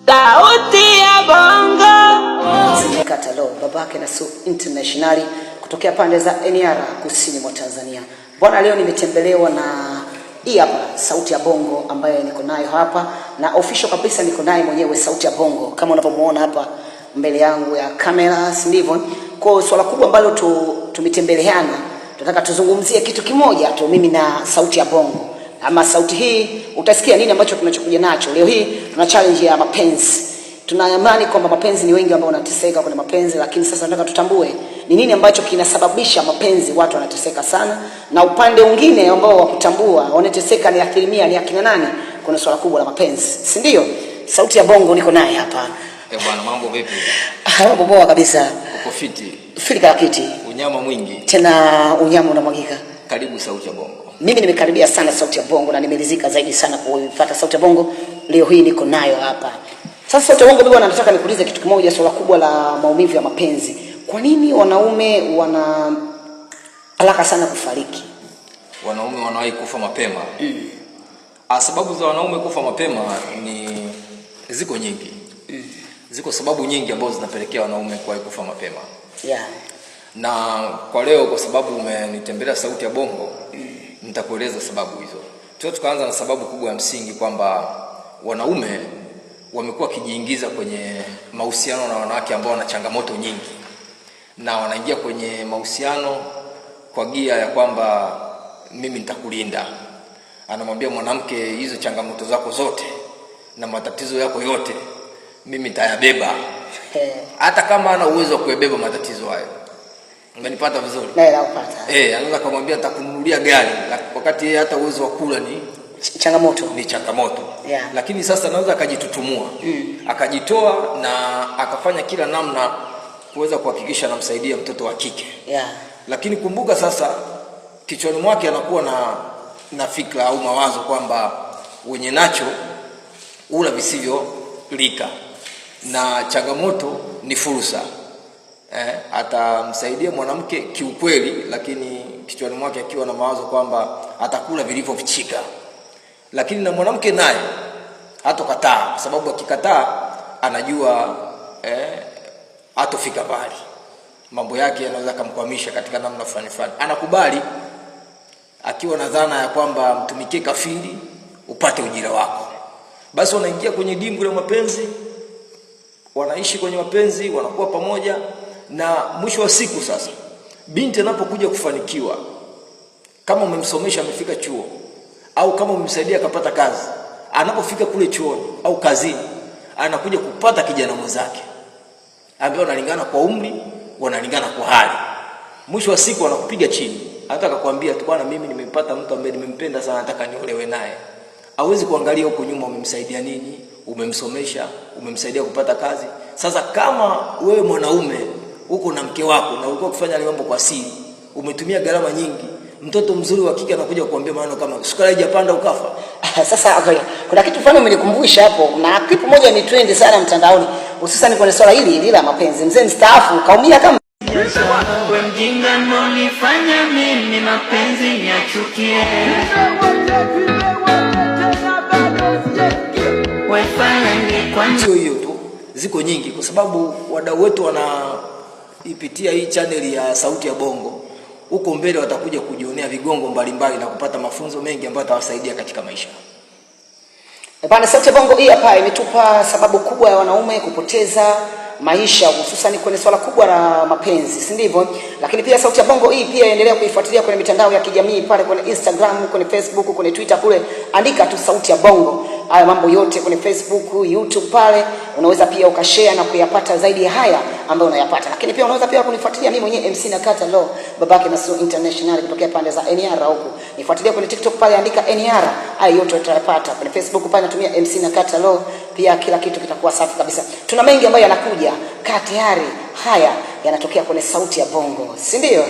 Sauti ya Bongo. Katalo babake na Su International kutokea pande za NR kusini mwa Tanzania. Bwana, leo nimetembelewa na hii hapa Sauti ya Bongo ambaye niko nayo hapa na official kabisa, niko naye mwenyewe Sauti ya Bongo kama unavyomuona hapa mbele yangu ya kamera, ndivyo. Kwa swala kubwa ambalo tumetembeleana, tunataka tuzungumzie kitu kimoja tu, mimi na Sauti ya Bongo. Ama sauti hii utasikia nini ambacho tunachokuja nacho. Leo hii tuna challenge ya mapenzi. Tunaamini kwamba mapenzi ni wengi ambao wanateseka kwenye mapenzi, lakini sasa tunataka tutambue ni nini ambacho kinasababisha mapenzi watu wanateseka sana, na upande mwingine ambao wa kutambua wanateseka ni asilimia ni akina nani kuna swala kubwa la mapenzi, si ndio? Sauti ya Bongo niko naye hapa. Bwana, mambo vipi? Mambo poa kabisa. Uko fiti? Filika kiti. Unyama mwingi. Tena unyama unamwagika. Karibu Sauti ya Bongo. Mimi nimekaribia sana Sauti ya Bongo na nimelizika zaidi sana kuifuata Sauti ya Bongo. Leo hii niko nayo hapa. Sasa Sauti ya Bongo, mimi nataka nikuulize kitu kimoja, swala kubwa la maumivu ya mapenzi. Kwa nini wanaume wana haraka sana kufariki? Wanaume wanawahi kufa mapema. Sababu za wanaume kufa mapema ni ziko nyingi. Ziko sababu nyingi ambazo zinapelekea wanaume kuwahi kufa mapema. Yeah. Na kwa leo, kwa sababu umenitembelea Sauti ya Bongo, nitakueleza sababu hizo. Tukaanza na sababu kubwa ya msingi kwamba wanaume wamekuwa kijiingiza kwenye mahusiano na wanawake ambao wana changamoto nyingi, na wanaingia kwenye mahusiano kwa gia ya kwamba mimi nitakulinda. Anamwambia mwanamke, hizo changamoto zako zote na matatizo yako yote mimi nitayabeba, hata kama ana uwezo wa kubeba matatizo hayo. Umenipata vizuri? Napata. Anaweza kumwambia nitakununulia gari wakati yeye hata uwezo wa kula ni changamoto. Yeah. Lakini sasa anaweza akajitutumua, akajitoa na akafanya kila namna kuweza kuhakikisha anamsaidia mtoto wa kike. Yeah. Lakini kumbuka sasa, kichwani mwake anakuwa na fikra au mawazo kwamba wenye nacho ula visivyo lika, na changamoto ni fursa. Atamsaidia mwanamke kiukweli, lakini kichwani mwake akiwa na mawazo kwamba atakula vilivyofichika. Lakini na mwanamke naye hatokataa, kwa sababu akikataa anajua hatofika mbali. Mambo yake yanaweza kumkwamisha katika namna fulani. Anakubali akiwa na dhana ya kwamba mtumikie kafiri upate ujira wako. Basi wanaingia kwenye dimbwi la mapenzi, wanaishi kwenye mapenzi, wanakuwa pamoja, na mwisho wa siku sasa binti anapokuja kufanikiwa, kama umemsomesha amefika chuo, au kama umemsaidia akapata kazi, anapofika kule chuoni au kazini, anakuja kupata kijana mwenzake ambaye wanalingana kwa umri, wanalingana kwa hali. Mwisho wa siku anakupiga chini, hata akakwambia tu, bwana, mimi nimempata mtu ambaye nimempenda sana, nataka niolewe naye. Hawezi kuangalia huko nyuma umemsaidia nini, umemsomesha, umemsaidia kupata kazi. Sasa kama wewe mwanaume uko na mke wako na ulikuwa kufanya mambo kwa siri, umetumia gharama nyingi, mtoto mzuri wa kike anakuja kukuambia maneno kama sukari haijapanda ukafa. Sasa kuna kitu fulani umenikumbusha hapo, na clip moja ni trend sana mtandaoni, hususan kwenye swala hili la mapenzi. Mzee mstaafu kaumia kama Wewe mjinga nifanya mimi mapenzi niachukie. Sio hiyo tu, ziko nyingi, kwa sababu wadau wetu wanaipitia hii channel ya Sauti ya Bongo. Huko mbele watakuja kujionea vigongo mbalimbali na kupata mafunzo mengi ambayo yatawasaidia katika maisha. Bwana, Sauti ya Bongo hii hapa imetupa sababu kubwa ya wanaume kupoteza maisha, hususan kwenye swala kubwa la mapenzi, si ndivyo? Lakini pia Sauti ya Bongo hii pia endelea kuifuatilia kwenye mitandao ya kijamii pale kwenye Instagram, kwenye Facebook, kwenye Twitter, kule andika tu Sauti ya Bongo. Haya mambo yote kwenye Facebook, YouTube pale unaweza pia ukashare na kuyapata zaidi ya haya ambayo unayapata. Lakini pia unaweza pia kunifuatilia mimi mwenyewe MC Nakatalo babake na Su International kutokea pande za NR huko. Nifuatilie kwenye TikTok pale andika NR, haya yote utayapata. Kwenye Facebook pale natumia MC Nakatalo, pia kila kitu kitakuwa safi kabisa. Tuna mengi ambayo yanakuja, kaa tayari, haya yanatokea kwenye Sauti ya Bongo, si ndio?